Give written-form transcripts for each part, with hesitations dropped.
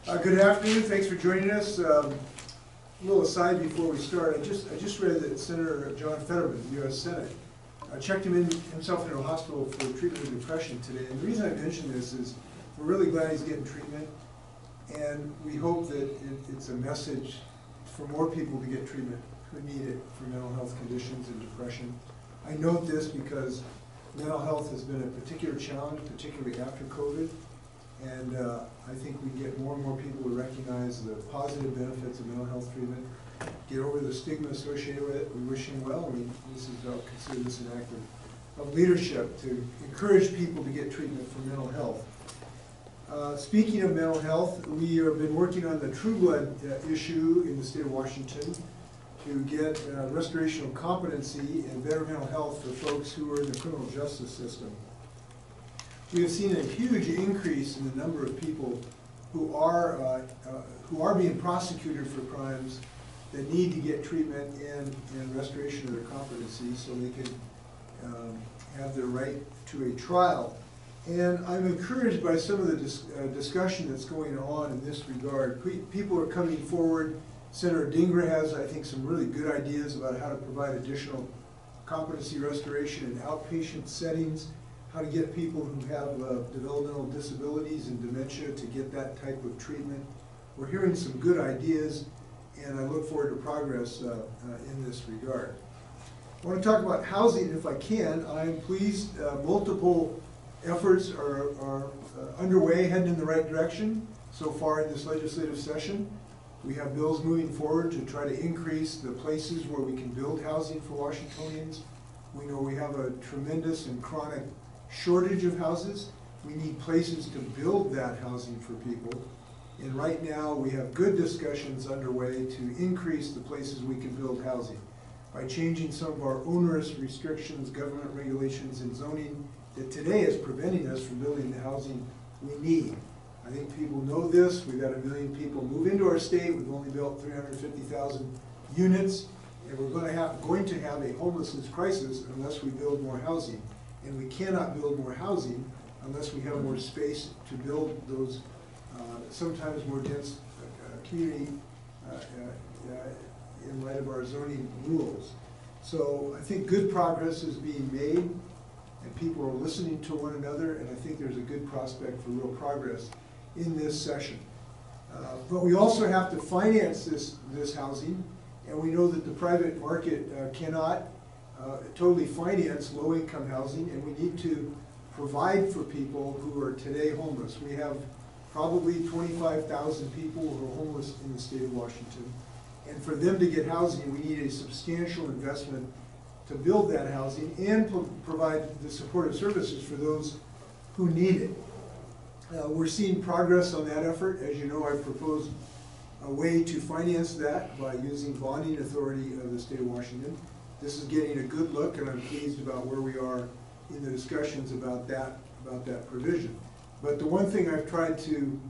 Good afternoon. Thanks for joining us. A little aside before we start. I just read that Senator John Fetterman, the U.S. Senate, checked himself into a hospital for treatment of depression today. And the reason I mention this is we're really glad he's getting treatment, and we hope that it's a message for more people to get treatment who need it for mental health conditions and depression. I note this because mental health has been a particular challenge, particularly after COVID. And I think we get more and more people to recognize the positive benefits of mental health treatment, get over the stigma associated with it. We wish him well. I'll consider this an act of leadership to encourage people to get treatment for mental health. Speaking of mental health, we have been working on the True Blood issue in the state of Washington to get restoration of competency and better mental health for folks who are in the criminal justice system. We have seen a huge increase in the number of people who are being prosecuted for crimes that need to get treatment and restoration of their competency so they can have their right to a trial. And I'm encouraged by some of the discussion that's going on in this regard. People are coming forward. Senator Dingra has, I think, some really good ideas about how to provide additional competency restoration in outpatient settings, how to get people who have developmental disabilities and dementia to get that type of treatment. We're hearing some good ideas, and I look forward to progress in this regard. I want to talk about housing if I can. I'm pleased multiple efforts are underway, heading in the right direction so far in this legislative session. We have bills moving forward to try to increase the places where we can build housing for Washingtonians. We know we have a tremendous and chronic shortage of houses. We need places to build that housing for people. And right now we have good discussions underway to increase the places we can build housing by changing some of our onerous restrictions, government regulations, and zoning that today is preventing us from building the housing we need. I think people know this. We've had 1 million people move into our state. We've only built 350,000 units, and we're going to have a homelessness crisis unless we build more housing. And we cannot build more housing unless we have more space to build those sometimes more dense community in light of our zoning rules. So I think good progress is being made, and people are listening to one another, and I think there's a good prospect for real progress in this session. But we also have to finance this housing, and we know that the private market cannot totally finance low-income housing, and we need to provide for people who are today homeless. We have probably 25,000 people who are homeless in the state of Washington, and for them to get housing, we need a substantial investment to build that housing and provide the supportive services for those who need it. We're seeing progress on that effort. As you know, I proposed a way to finance that by using bonding authority of the state of Washington. This is getting a good look, and I'm pleased about where we are in the discussions about that provision. But the one thing I've tried to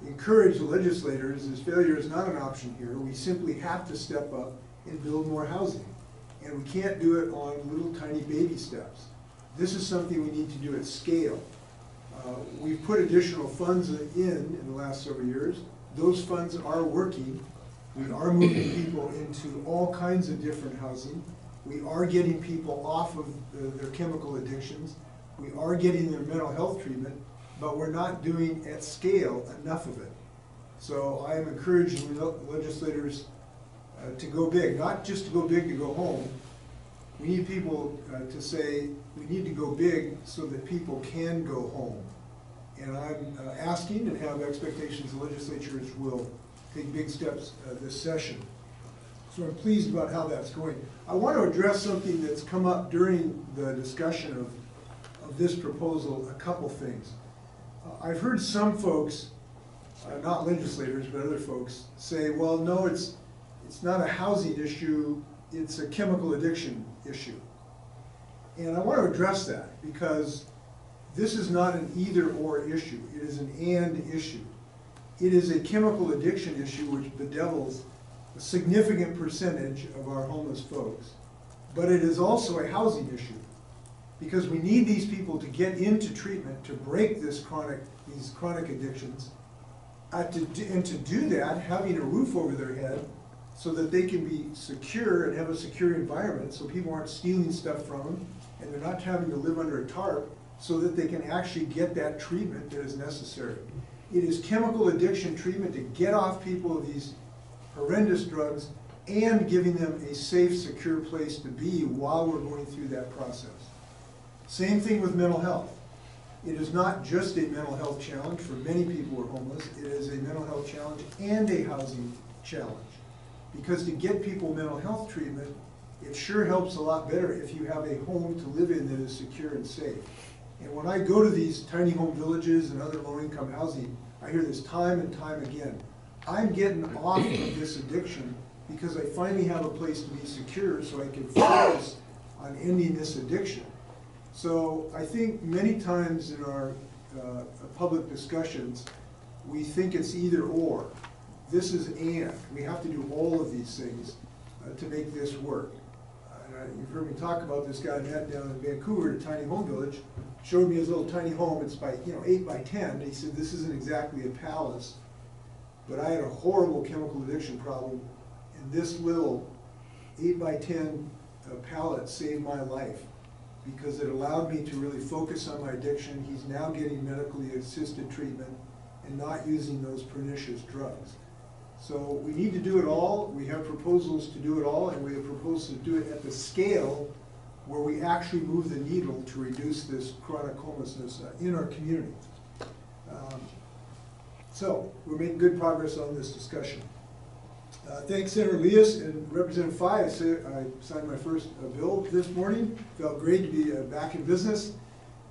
encourage the legislators is failure is not an option here. We simply have to step up and build more housing. And we can't do it on little tiny baby steps. This is something we need to do at scale. We've put additional funds in the last several years. Those funds are working. We are moving people into all kinds of different housing. We are getting people off of their chemical addictions. We are getting their mental health treatment, but we're not doing at scale enough of it. So I am encouraging legislators to go big, not just to go big to go home. We need people to say we need to go big so that people can go home. And I'm asking and have expectations the legislatures will take big steps this session. So I'm pleased about how that's going. I want to address something that's come up during the discussion of this proposal, a couple things. I've heard some folks, not legislators, but other folks, say, well, no, it's not a housing issue, it's a chemical addiction issue. And I want to address that because this is not an either-or issue. It is an and issue. It is a chemical addiction issue which bedevils a significant percentage of our homeless folks. But it is also a housing issue because we need these people to get into treatment to break these chronic addictions. And to do that, having a roof over their head so that they can be secure and have a secure environment so people aren't stealing stuff from them and they're not having to live under a tarp so that they can actually get that treatment that is necessary. It is chemical addiction treatment to get off people of these horrendous drugs and giving them a safe, secure place to be while we're going through that process. Same thing with mental health. It is not just a mental health challenge for many people who are homeless. It is a mental health challenge and a housing challenge. Because to get people mental health treatment, it sure helps a lot better if you have a home to live in that is secure and safe. And when I go to these tiny home villages and other low-income housing, I hear this time and time again. I'm getting off of this addiction because I finally have a place to be secure so I can focus on ending this addiction. So I think many times in our public discussions, we think it's either or. This is and. We have to do all of these things to make this work. You've heard me talk about this guy I met down in Vancouver at a tiny home village. Showed me his little tiny home. It's by 8 by 10. He said, this isn't exactly a palace, but I had a horrible chemical addiction problem, and this little 8 by 10 pallet saved my life because it allowed me to really focus on my addiction. He's now getting medically assisted treatment and not using those pernicious drugs. So we need to do it all. We have proposals to do it all, and we have proposals to do it at the scale where we actually move the needle to reduce this chronic homelessness in our community. So we're making good progress on this discussion. Thanks Senator Elias and Representative Fye. I signed my first bill this morning. Felt great to be back in business,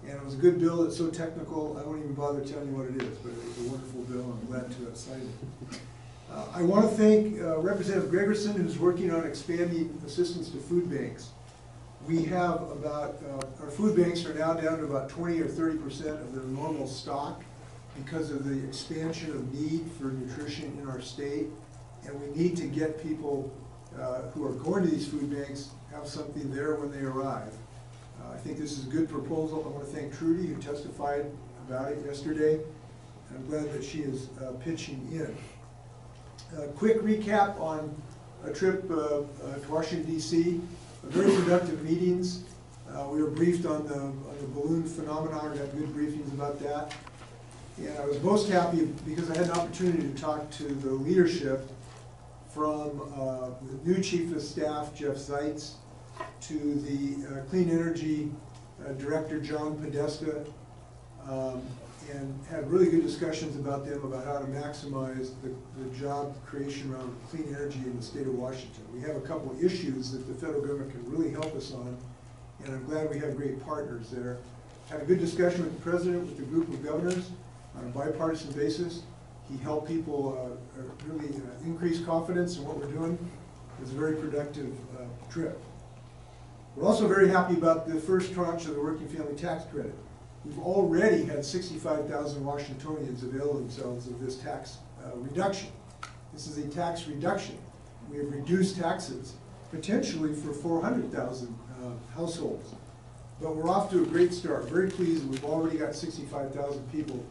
and it was a good bill. It's so technical, I won't even bother telling you what it is, but it was a wonderful bill. I'm glad to have signed it. I want to thank Representative Gregerson, who's working on expanding assistance to food banks. We have about, our food banks are now down to about 20 or 30% of their normal stock because of the expansion of need for nutrition in our state. And we need to get people who are going to these food banks have something there when they arrive. I think this is a good proposal. I want to thank Trudy, who testified about it yesterday. I'm glad that she is pitching in. Quick recap on a trip to Washington, D.C. Very productive meetings. We were briefed on the balloon phenomenon. We got good briefings about that. And I was most happy because I had an opportunity to talk to the leadership from the new Chief of Staff, Jeff Zeitz, to the Clean Energy Director, John Podesta, and had really good discussions about them, about how to maximize the job creation around clean energy in the state of Washington. We have a couple of issues that the federal government can really help us on, and I'm glad we have great partners there. Had a good discussion with the President, with the group of governors, on a bipartisan basis. He helped people really increase confidence in what we're doing. It was a very productive trip. We're also very happy about the first tranche of the Working Family Tax Credit. We've already had 65,000 Washingtonians avail themselves of this tax reduction. This is a tax reduction. We have reduced taxes, potentially for 400,000 households. But we're off to a great start. Very pleased that we've already got 65,000 people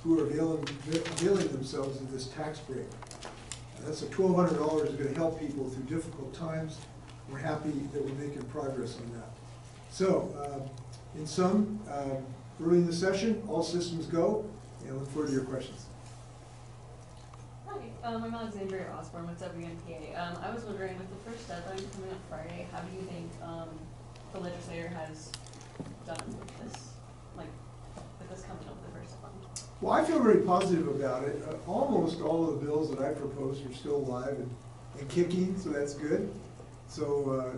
who are availing themselves of this tax break. That's $1,200 is going to help people through difficult times. We're happy that we're making progress on that. So, in sum, early in the session, all systems go, and I look forward to your questions. Hi, I'm Alexandria Osborne with WNPA. I was wondering, with the first deadline coming up Friday, how do you think the legislature has done with this, with this coming up with the first deadline? Well, I feel very positive about it. Almost all of the bills that I proposed are still alive and kicking, so that's good. So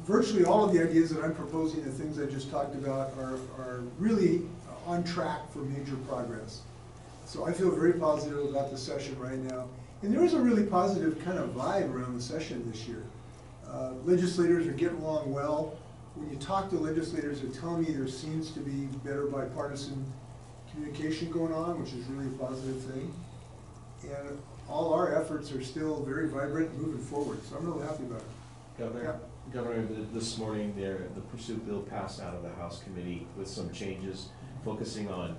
virtually all of the ideas that I'm proposing, the things I just talked about, are really on track for major progress. So I feel very positive about the session right now. And there is a really positive kind of vibe around the session this year. Legislators are getting along well. When you talk to legislators, they tell me there seems to be better bipartisan communication going on, which is really a positive thing. And all our efforts are still very vibrant and moving forward. So I'm really happy about it. Governor, Yeah. Governor, this morning the pursuit bill passed out of the House committee with some changes, focusing on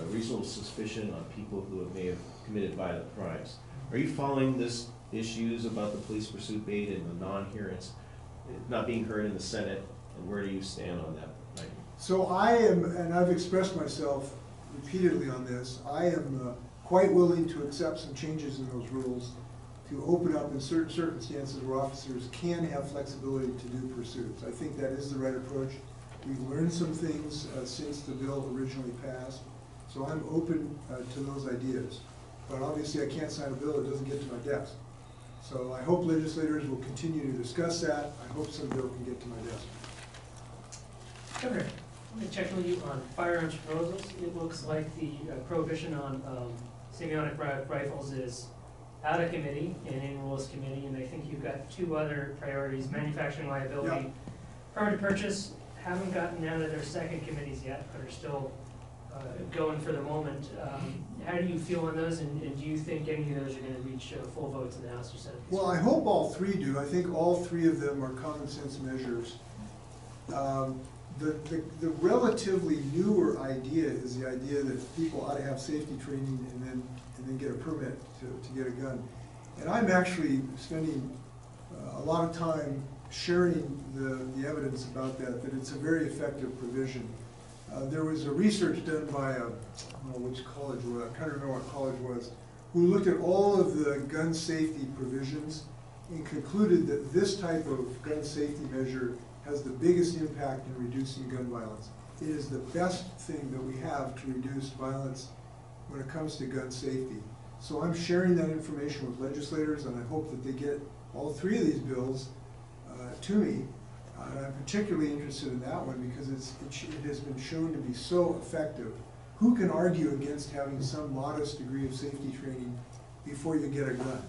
reasonable suspicion on people who may have committed violent crimes. Are you following this issues about the police pursuit bait and the non-hearings not being heard in the Senate, and where do you stand on that? So I am, and I've expressed myself repeatedly on this, I am quite willing to accept some changes in those rules to open up in certain circumstances where officers can have flexibility to do pursuits. I think that is the right approach. We've learned some things since the bill originally passed, so I'm open to those ideas. But obviously I can't sign a bill that doesn't get to my desk. So I hope legislators will continue to discuss that. I hope some bill can get to my desk. Governor, let me check with you on firearms proposals. It looks like the prohibition on semi-automatic rifles is out of committee and in rules committee, and I think you've got two other priorities: manufacturing liability, Yep. permit to purchase. Haven't gotten out of their second committees yet, but are still going for the moment. How do you feel on those, and do you think any of those are going to reach full votes in the House or Senate? Well, I hope all three do. I think all three of them are common sense measures. The relatively newer idea is the idea that people ought to have safety training and then get a permit to get a gun. And I'm actually spending a lot of time sharing the evidence about that it's a very effective provision. There was a research done by, I don't know which college it was, I can't remember what college it was, who looked at all of the gun safety provisions and concluded that this type of gun safety measure has the biggest impact in reducing gun violence. It is the best thing that we have to reduce violence when it comes to gun safety. So I'm sharing that information with legislators, and I hope that they get all three of these bills to me. And I'm particularly interested in that one because it has been shown to be so effective. Who can argue against having some modest degree of safety training before you get a gun?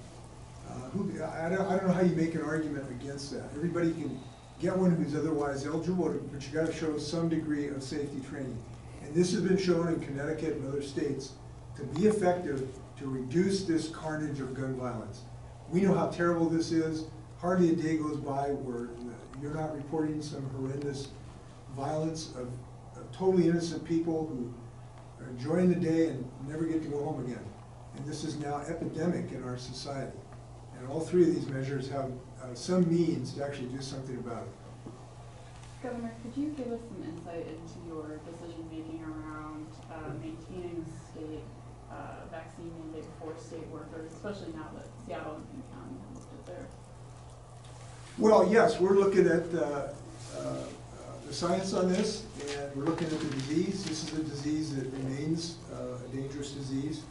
I don't know how you make an argument against that. Everybody can get one who's otherwise eligible, but you got to show some degree of safety training. And this has been shown in Connecticut and other states to be effective to reduce this carnage of gun violence. We know how terrible this is. Hardly a day goes by where you're not reporting some horrendous violence of totally innocent people who are enjoying the day and never get to go home again. And this is now epidemic in our society. And all three of these measures have some means to actually do something about it. Governor, could you give us some insight into your decision-making around maintaining state vaccine mandate for state workers, especially now that Seattle and King County have looked at their... Well, yes, we're looking at the science on this, and we're looking at the disease. This is a disease that remains a dangerous disease.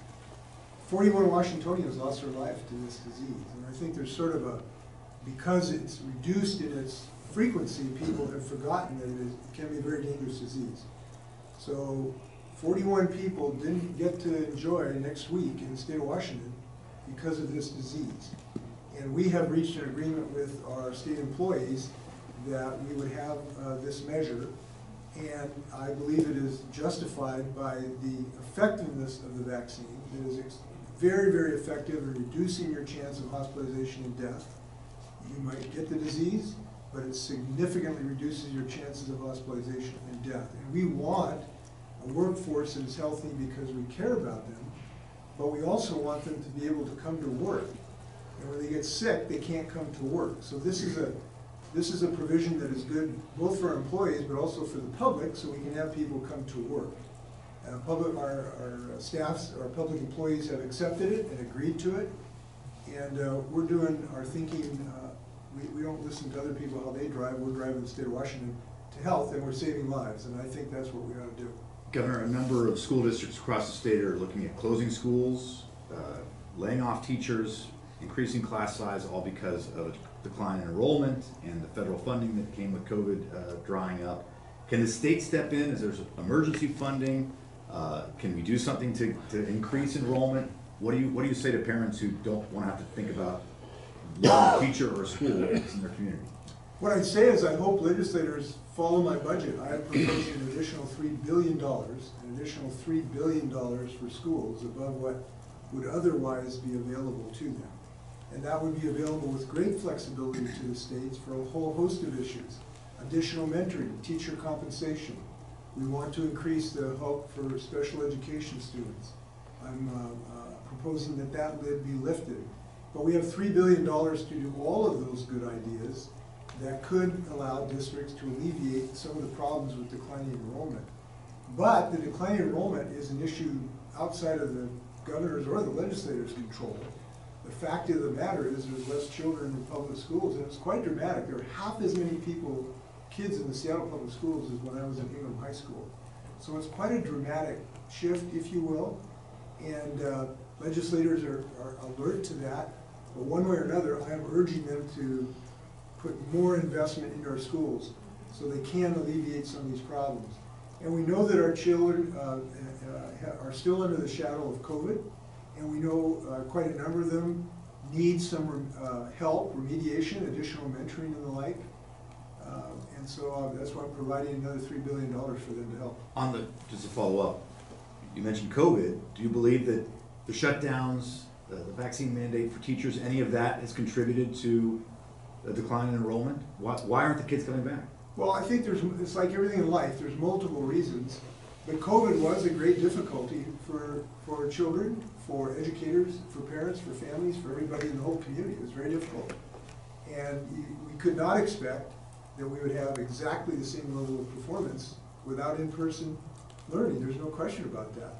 41 Washingtonians lost their life to this disease, and I think there's sort of a, because it's reduced in its frequency, people have forgotten that it can be a very dangerous disease. So 41 people didn't get to enjoy next week in the state of Washington because of this disease. And we have reached an agreement with our state employees that we would have this measure, and I believe it is justified by the effectiveness of the vaccine. It is very, very effective in reducing your chance of hospitalization and death. You might get the disease, but it significantly reduces your chances of hospitalization and death. And we want a workforce that is healthy because we care about them, but we also want them to be able to come to work. And when they get sick, they can't come to work. So this is a provision that is good both for our employees, but also for the public, so we can have people come to work. Our staffs, our public employees have accepted it and agreed to it, and we're doing our thinking. We don't listen to other people how they drive. We're driving the state of Washington to health, and we're saving lives, and I think that's what we ought to do. Governor, a number of school districts across the state are looking at closing schools, laying off teachers, increasing class size, all because of a decline in enrollment and the federal funding that came with COVID drying up. Can the state step in? Is there emergency funding? Can we do something to increase enrollment? What do you say to parents who don't want to have to think about a teacher or a school in their community? What I'd say is I hope legislators follow my budget. I am proposing an additional $3 billion, an additional $3 billion for schools above what would otherwise be available to them. And that would be available with great flexibility to the states for a whole host of issues. Additional mentoring, teacher compensation, We want to increase the help for special education students. I'm proposing that that lid be lifted. But we have $3 billion to do all of those good ideas that could allow districts to alleviate some of the problems with declining enrollment. But the declining enrollment is an issue outside of the governor's or the legislator's control. The fact of the matter is there's less children in public schools, and it's quite dramatic. There are half as many kids in the Seattle public schools as when I was in Ingham High School. So it's quite a dramatic shift, if you will, and legislators are alert to that. But one way or another, I am urging them to put more investment into our schools so they can alleviate some of these problems. And we know that our children are still under the shadow of COVID, and we know quite a number of them need some help, remediation, additional mentoring and the like. And so that's why I'm providing another $3 billion for them to help. Just to follow up, you mentioned COVID. Do you believe that the shutdowns, the vaccine mandate for teachers, any of that has contributed to a decline in enrollment? Why aren't the kids coming back? Well, I think it's like everything in life, there's multiple reasons. But COVID was a great difficulty for children, for educators, for parents, for families, for everybody in the whole community. It was very difficult. And we could not expect that we would have exactly the same level of performance without in-person learning. There's no question about that.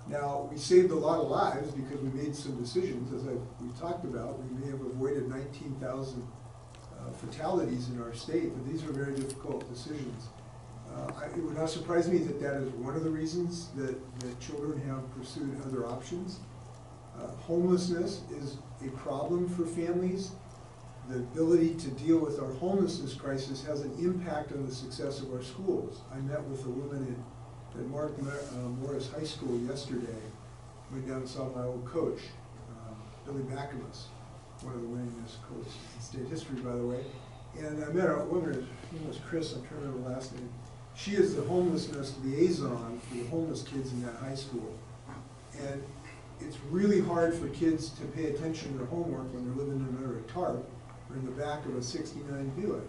Now, we saved a lot of lives because we made some decisions, as we talked about. We may have avoided 19,000 fatalities in our state, but these are very difficult decisions. It would not surprise me that that is one of the reasons that children have pursued other options. Homelessness is a problem for families. The ability to deal with our homelessness crisis has an impact on the success of our schools. I met with a woman at Mark Morris High School yesterday. Went down and saw my old coach, Billy Backamus, one of the winningest coaches in state history, by the way. And I met a woman, her name was Chris, I'm trying to remember the last name. She is the homelessness liaison for the homeless kids in that high school. And it's really hard for kids to pay attention to their homework when they're living under a tarp or in the back of a '69 Buick.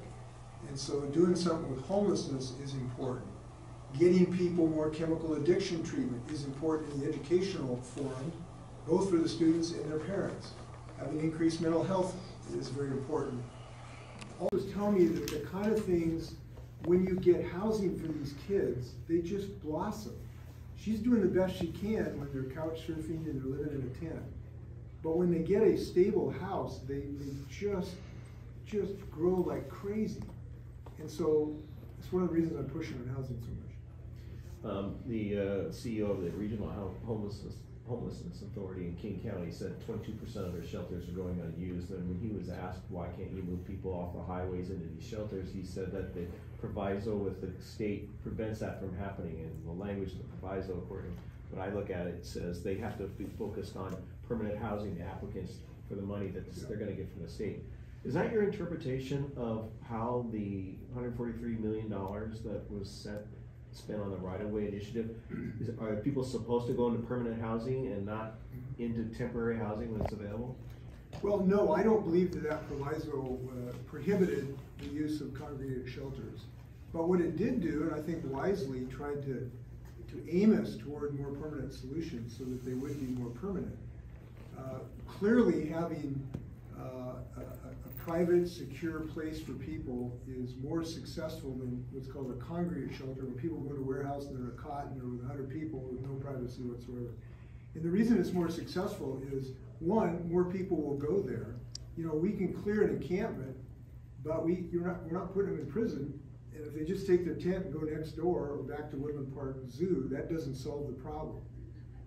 And so doing something with homelessness is important. Getting people more chemical addiction treatment is important in the educational forum, both for the students and their parents. Having increased mental health is very important. Always tell me that the kind of things, when you get housing for these kids, they just blossom. She's doing the best she can when they're couch surfing and they're living in a tent. But when they get a stable house, they just grow like crazy. And so it's one of the reasons I'm pushing on housing so much. The CEO of the Regional Homelessness Authority in King County said 22% of their shelters are going unused. And when he was asked why can't you move people off the highways into these shelters, he said that the proviso with the state prevents that from happening. And the language of the proviso, according to what I look at, it says they have to be focused on permanent housing to applicants for the money that they're going to get from the state. Is that your interpretation of how the $143 million that was spent on the right-of-way initiative? Are people supposed to go into permanent housing and not into temporary housing when it's available? Well, no, I don't believe that proviso prohibited the use of congregated shelters. But what it did do, and I think wisely, tried to aim us toward more permanent solutions so that they would be more permanent. Clearly, having a private, secure place for people is more successful than what's called a congregate shelter, where people go to a warehouse and they're in a cot and they're with 100 people with no privacy whatsoever. And the reason it's more successful is, one, more people will go there. You know, we can clear an encampment, but we're not putting them in prison. And if they just take their tent and go next door or back to Woodland Park Zoo, that doesn't solve the problem.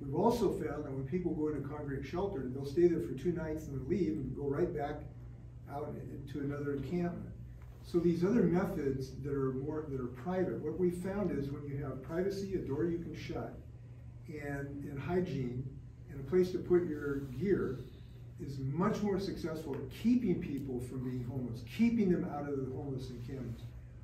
We've also found that when people go into congregate shelter, they'll stay there for 2 nights and then leave and go right back out into another encampment. So these other methods that are private, what we found is when you have privacy, a door you can shut, and hygiene, and a place to put your gear, is much more successful at keeping people from being homeless, keeping them out of the homeless encampments.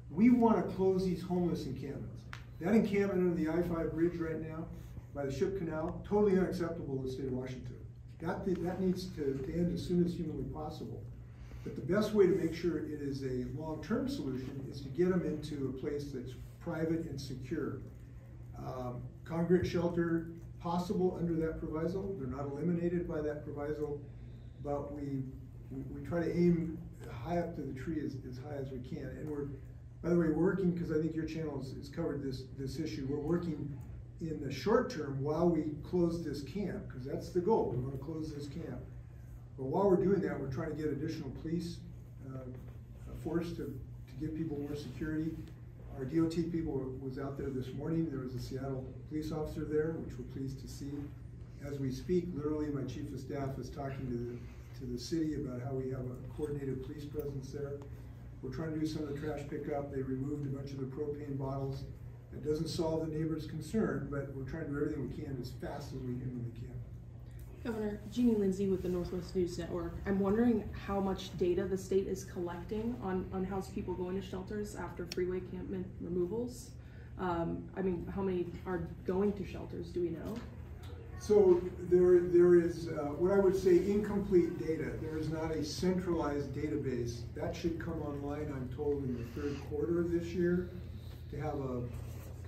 We want to close these homeless encampments. That encampment under the I-5 bridge right now, by the Ship Canal, totally unacceptable in the state of Washington. That needs to end as soon as humanly possible. But the best way to make sure it is a long-term solution is to get them into a place that's private and secure. Congregate shelter possible under that proviso. They're not eliminated by that proviso, but we try to aim high up to the tree as high as we can. And we're, by the way, working, because I think your channel has covered this issue, we're working in the short term while we close this camp, because that's the goal. We want to close this camp. But while we're doing that, we're trying to get additional police force to give people more security. Our DOT people was out there this morning. There was a Seattle police officer there, which we're pleased to see. As we speak, literally, my chief of staff is talking to the city about how we have a coordinated police presence there. We're trying to do some of the trash pickup. They removed a bunch of the propane bottles. It doesn't solve the neighbor's concern, but we're trying to do everything we can as fast as we humanly can. Governor, Jeannie Lindsay with the Northwest News Network. I'm wondering how much data the state is collecting on how people go into shelters after freeway encampment removals. I mean, how many are going to shelters, do we know? So there is what I would say incomplete data. There is not a centralized database. That should come online, I'm told, in the third quarter of this year, to have a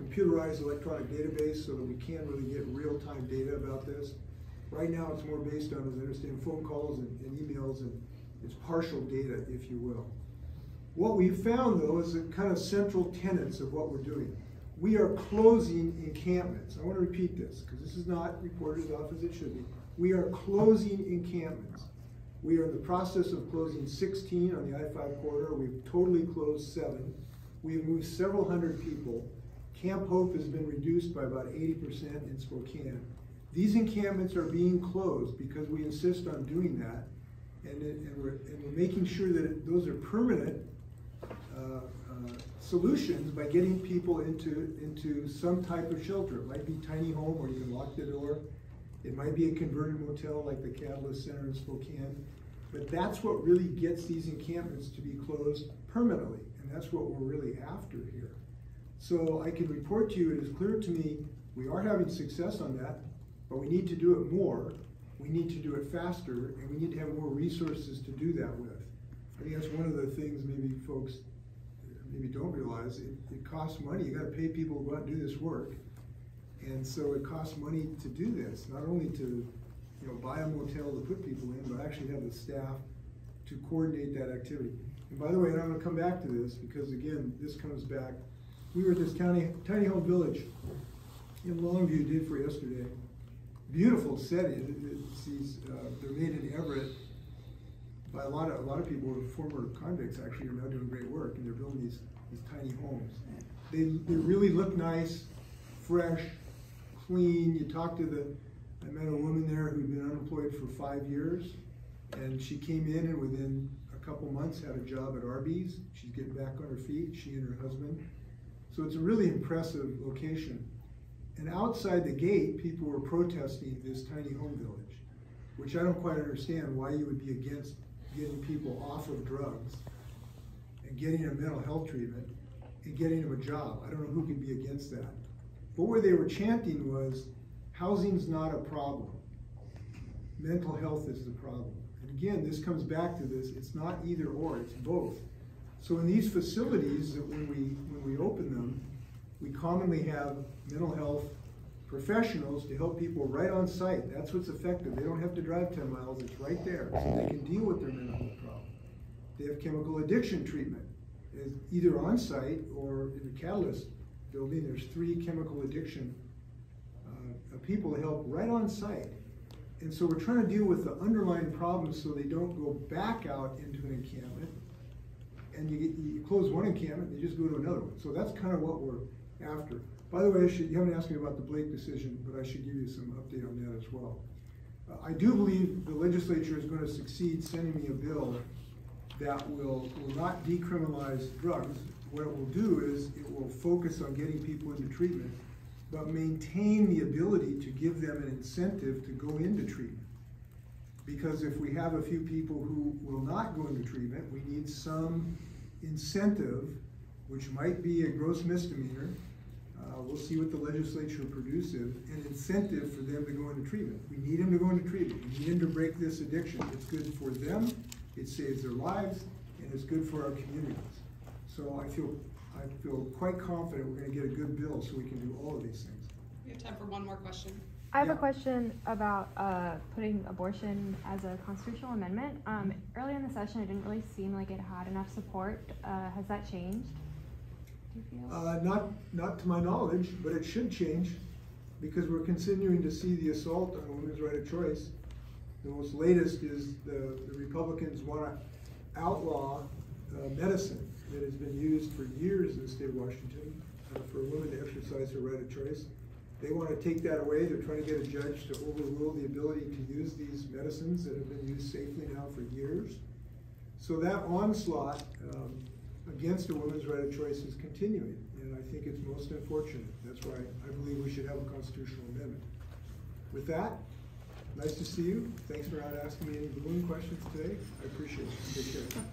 computerized electronic database so that we can really get real-time data about this. Right now it's more based on, as I understand, phone calls and emails, and it's partial data, if you will. What we found, though, is the kind of central tenets of what we're doing. We are closing encampments. I want to repeat this, because this is not reported as often as it should be. We are closing encampments. We are in the process of closing 16 on the I-5 corridor. We've totally closed 7. We've moved several hundred people. Camp Hope has been reduced by about 80% in Spokane. These encampments are being closed because we insist on doing that, and we're making sure that those are permanent solutions by getting people into some type of shelter. It might be tiny home where you can lock the door. It might be a converted motel like the Catalyst Center in Spokane. But that's what really gets these encampments to be closed permanently, and that's what we're really after here. So I can report to you, it is clear to me, we are having success on that, but we need to do it more, we need to do it faster, and we need to have more resources to do that with. I think that's one of the things maybe folks maybe don't realize. It costs money. You got to pay people to go out and do this work, and so it costs money to do this. Not only to buy a motel to put people in, but actually have the staff to coordinate that activity. And by the way, and I'm going to come back to this because again, this comes back. We were at this tiny home village in Longview, did for yesterday. Beautiful setting. They're made in Everett by a lot of people who are former convicts. Actually, are now doing great work, and they're building these tiny homes. They really look nice, fresh, clean. You talk to I met a woman there who'd been unemployed for 5 years, and she came in and within a couple months had a job at Arby's. She's getting back on her feet, she and her husband. So it's a really impressive location. And outside the gate, people were protesting this tiny home village, which I don't quite understand why you would be against getting people off of drugs and getting a mental health treatment and getting them a job. I don't know who could be against that. But what they were chanting was, housing's not a problem. Mental health is the problem. And again, this comes back to this, it's not either or, it's both. So in these facilities, when we open them, we commonly have mental health professionals to help people right on site. That's what's effective. They don't have to drive 10 miles, it's right there. So they can deal with their mental health problem. They have chemical addiction treatment, either on site or in the Catalyst building. There's 3 chemical addiction people to help right on site. And so we're trying to deal with the underlying problems so they don't go back out into an encampment. And you close one encampment, they just go to another one. So that's kind of what we're after. By the way, you haven't asked me about the Blake decision, but I should give you some update on that as well. I do believe the legislature is going to succeed sending me a bill that will not decriminalize drugs. What it will do is it will focus on getting people into treatment, but maintain the ability to give them an incentive to go into treatment. Because if we have a few people who will not go into treatment, we need some incentive, which might be a gross misdemeanor. We'll see what the legislature produces, an incentive for them to go into treatment. We need them to go into treatment. We need them to break this addiction. It's good for them, it saves their lives, and it's good for our communities. So I feel I feel quite confident we're gonna get a good bill so we can do all of these things. We have time for one more question. I have Yeah. a question about putting abortion as a constitutional amendment. Earlier in the session, it didn't really seem like it had enough support. Has that changed? Do you feel? Not to my knowledge, but it should change, because we're continuing to see the assault on women's right of choice. The most latest is the Republicans want to outlaw medicine that has been used for years in the state of Washington for a woman to exercise her right of choice. They want to take that away. They're trying to get a judge to overrule the ability to use these medicines that have been used safely now for years. So that onslaught against a woman's right of choice is continuing, and I think it's most unfortunate. That's why I believe we should have a constitutional amendment. With that, nice to see you. Thanks for not asking me any balloon questions today. I appreciate it. Take care.